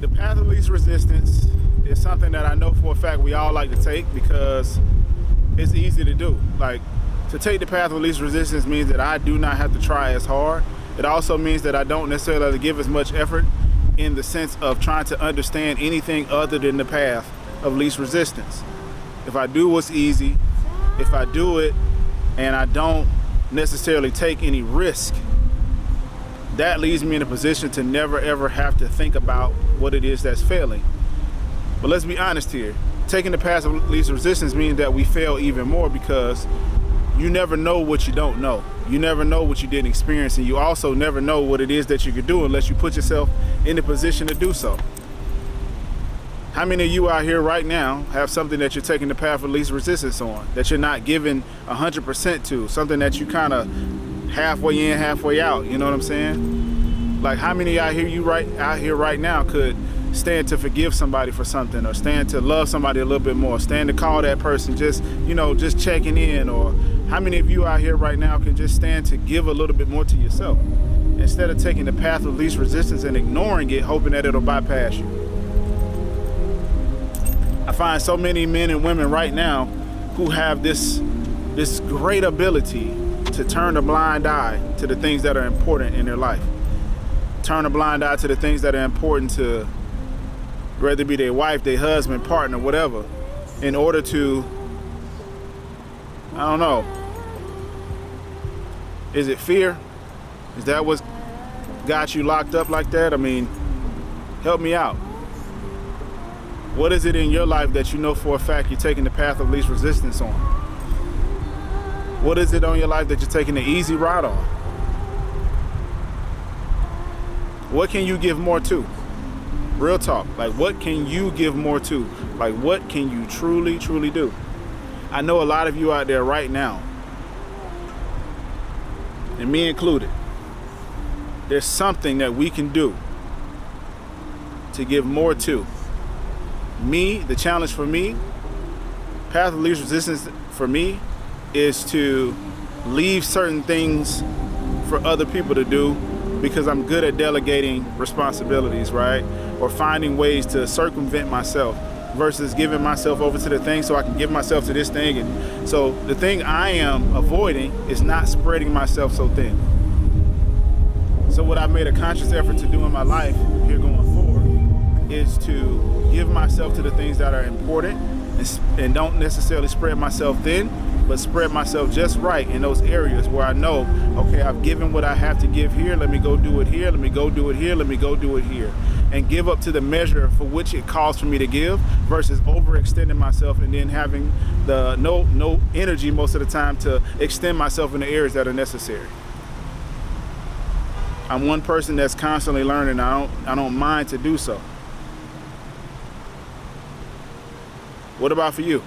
The path of least resistance is something that I know for a fact we all like to take because it's easy to do. Like, to take the path of least resistance means that I do not have to try as hard. It also means that I don't necessarily have to give as much effort in the sense of trying to understand anything other than the path of least resistance. If I do what's easy, if I do it and I don't necessarily take any risk, that leaves me in a position to never ever have to think about what it is that's failing. But let's be honest here. Taking the path of least resistance means that we fail even more because you never know what you don't know. You never know what you didn't experience, and you also never know what it is that you could do unless you put yourself in the position to do so. How many of you out here right now have something that you're taking the path of least resistance on, that you're not giving 100% to, something that you kind of halfway in, halfway out, you know what I'm saying? Like, how many out here right now could stand to forgive somebody for something, or stand to love somebody a little bit more, stand to call that person just checking in? Or how many of you out here right now can just stand to give a little bit more to yourself instead of taking the path of least resistance and ignoring it, hoping that it'll bypass you? I find so many men and women right now who have this great ability to turn a blind eye to the things that are important in their life. Turn a blind eye to the things that are important to, whether it be their wife, their husband, partner, whatever, in order to, I don't know, is it fear? Is that what's got you locked up like that? I mean, help me out. What is it in your life that you know for a fact you're taking the path of least resistance on? What is it on your life that you're taking the easy route on? What can you give more to? Real talk. Like, what can you give more to? Like, what can you truly, truly do? I know a lot of you out there right now, and me included, there's something that we can do to give more to. Me, the challenge for me, path of least resistance for me, is to leave certain things for other people to do because I'm good at delegating responsibilities, right? Or finding ways to circumvent myself versus giving myself over to the thing so I can give myself to this thing. And so the thing I am avoiding is not spreading myself so thin. So what I've made a conscious effort to do in my life here going forward is to give myself to the things that are important and don't necessarily spread myself thin, but spread myself just right in those areas where I know, okay, I've given what I have to give here, let me go do it here, let me go do it here, let me go do it here. And give up to the measure for which it calls for me to give versus overextending myself and then having the no energy most of the time to extend myself in the areas that are necessary. I'm one person that's constantly learning. I don't mind to do so. What about for you?